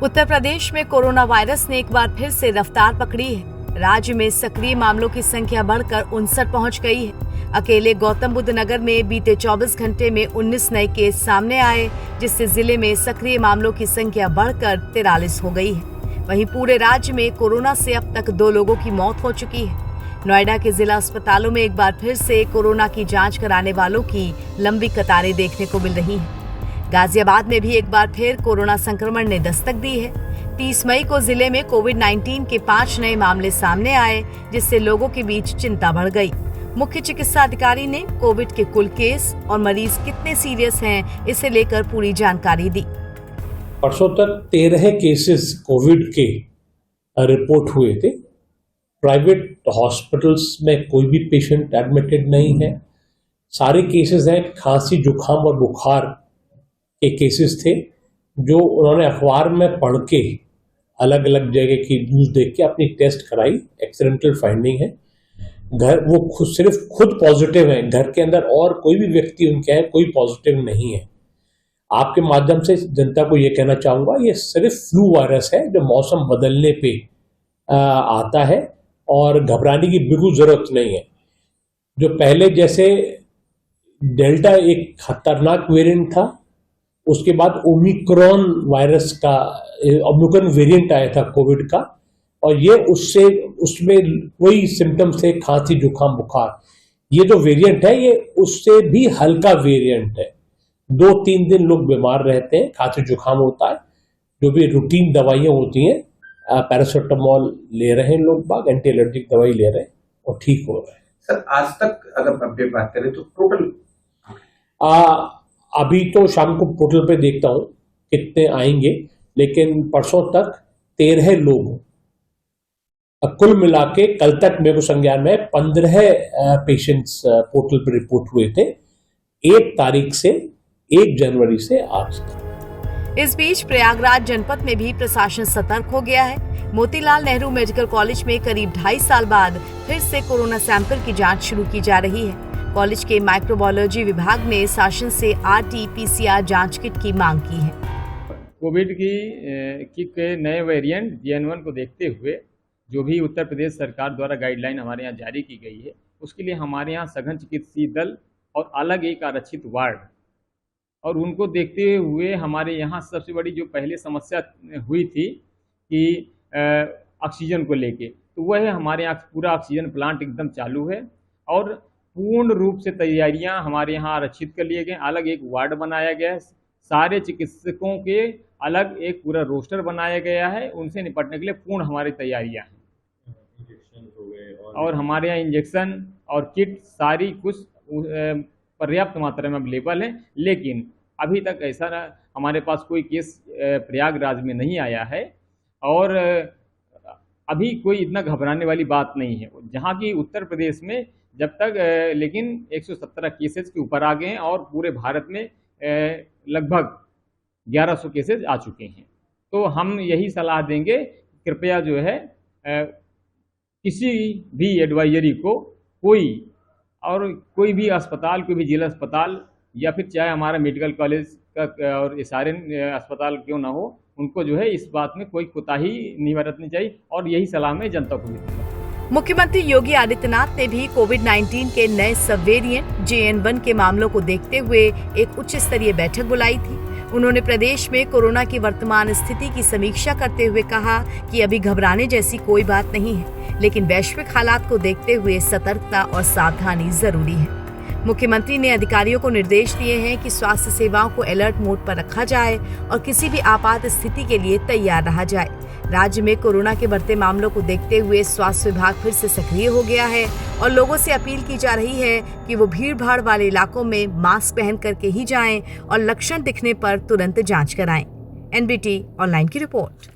उत्तर प्रदेश में corona virus ने एक बार फिर से रफ्तार पकड़ी है। राज्य में सक्रिय मामलों की संख्या बढ़कर 59 पहुंच गई है। अकेले गौतम बुद्ध नगर में बीते 24 घंटे में 19 नए केस सामने आए, जिससे जिले में सक्रिय मामलों की संख्या बढ़कर 43 हो गई है। वहीं पूरे राज्य में कोरोना से अब तक 2 लोगों की मौत हो चुकी है। नोएडा के जिला अस्पतालों में एक बार फिर से कोरोना की जांच कराने वालों की लंबी कतारें देखने को मिल रही हैं। गाजियाबाद में भी एक बार फिर कोरोना संक्रमण ने दस्तक दी है। 30 मई को जिले में कोविड-19 के 5 नए मामले सामने आए, जिससे लोगों के बीच चिंता बढ़ गई। मुख्य चिकित्सा अधिकारी ने कोविड के कुल केस और मरीज कितने सीरियस हैं, इसे लेकर पूरी जानकारी दी। परसों तक 13 केसेस कोविड के रिपोर्ट हुए थे। प्राइवेट हॉस्पिटल्स में कोई भी पेशेंट एडमिटेड नहीं है। सारे केसेस हैं खांसी, जुकाम और बुखार के केसेस थे, जो उन्होंने अखबार में पढ़ के अलग अलग जगह की न्यूज़ देख के अपनी टेस्ट कराई। एक्सीडेंटल फाइंडिंग है। वो सिर्फ खुद पॉजिटिव है, घर के अंदर और कोई भी व्यक्ति उनके हैं कोई पॉजिटिव नहीं है। आपके माध्यम से जनता को ये कहना चाहूँगा, ये सिर्फ फ्लू वायरस है जो मौसम बदलने पे आता है और घबराने की बिल्कुल ज़रूरत नहीं है। जो पहले जैसे डेल्टा एक खतरनाक वेरिएंट था, उसके बाद ओमिक्रॉन वायरस का ओमिक्रॉन वेरिएंट आया था कोविड का, और ये उसमें कोई सिम्टम्स थे खांसी, जुकाम, बुखार। ये जो वेरिएंट है ये उससे भी हल्का वेरिएंट है। 2-3 दिन लोग बीमार रहते हैं, खांसी जुकाम होता है, जो भी रूटीन दवाइयाँ होती हैं, पैरासिटामोल ले रहे हैं लोग बाग, एंटी एलर्जिक दवाई ले रहे हैं और ठीक हो रहे हैं। सर, आज तक अगर अपडेट बात करें तो टोटल अभी तो शाम को पोर्टल पे देखता हूँ कितने आएंगे, लेकिन परसों तक 13 लोग, कुल मिला के कल तक मेरे को संज्ञान में 15 पेशेंट्स पोर्टल पे रिपोर्ट हुए थे 1 तारीख से 1 जनवरी से आज तक। इस बीच प्रयागराज जनपद में भी प्रशासन सतर्क हो गया है। मोतीलाल नेहरू मेडिकल कॉलेज में करीब 2.5 साल बाद फिर से कोरोना सैंपल की जांच शुरू की जा रही है। कॉलेज के माइक्रोबायोलॉजी विभाग ने शासन से RT-PCR जांच किट की मांग की है। कोविड के नए वेरिएंट JN1 को देखते हुए जो भी उत्तर प्रदेश सरकार द्वारा गाइडलाइन हमारे यहाँ जारी की गई है, उसके लिए हमारे यहाँ सघन चिकित्सीय दल और अलग एक आरक्षित वार्ड, और उनको देखते हुए हमारे यहाँ सबसे बड़ी जो पहले समस्या हुई थी कि ऑक्सीजन को लेके, तो वह है हमारे यहाँ पूरा ऑक्सीजन प्लांट एकदम चालू है और पूर्ण रूप से तैयारियां हमारे यहाँ आरक्षित कर लिए गए। अलग एक वार्ड बनाया गया है, सारे चिकित्सकों के अलग एक पूरा रोस्टर बनाया गया है, उनसे निपटने के लिए पूर्ण हमारी तैयारियां हैं। और हमारे यहाँ इंजेक्शन और किट सारी कुछ पर्याप्त मात्रा में अवेलेबल है, लेकिन अभी तक ऐसा हमारे पास कोई केस प्रयागराज में नहीं आया है और अभी कोई इतना घबराने वाली बात नहीं है। जहाँ की उत्तर प्रदेश में जब तक लेकिन 117 केसेस के ऊपर आ गए हैं और पूरे भारत में लगभग 1100 केसेस आ चुके हैं। तो हम यही सलाह देंगे, कृपया जो है किसी भी एडवाइजरी को कोई भी अस्पताल, कोई भी जिला अस्पताल या फिर चाहे हमारा मेडिकल कॉलेज का और सारे अस्पताल क्यों ना हो, उनको जो है इस बात में कोई कोताही नहीं बरतनी चाहिए और यही सलाह मैं जनता को देती हूँ। मुख्यमंत्री योगी आदित्यनाथ ने भी कोविड-19 के नए सब वेरिएंट JN1 के मामलों को देखते हुए एक उच्च स्तरीय बैठक बुलाई थी। उन्होंने प्रदेश में कोरोना की वर्तमान स्थिति की समीक्षा करते हुए कहा कि अभी घबराने जैसी कोई बात नहीं है, लेकिन वैश्विक हालात को देखते हुए सतर्कता और सावधानी जरूरी है। मुख्यमंत्री ने अधिकारियों को निर्देश दिए हैं कि स्वास्थ्य सेवाओं को अलर्ट मोड पर रखा जाए और किसी भी आपात स्थिति के लिए तैयार रहा जाए। राज्य में कोरोना के बढ़ते मामलों को देखते हुए स्वास्थ्य विभाग फिर से सक्रिय हो गया है और लोगों से अपील की जा रही है कि वो भीड़-भाड़ वाले इलाकों में मास्क पहन करके ही जाएं और लक्षण दिखने पर तुरंत जांच कराएं। NBT ऑनलाइन की रिपोर्ट।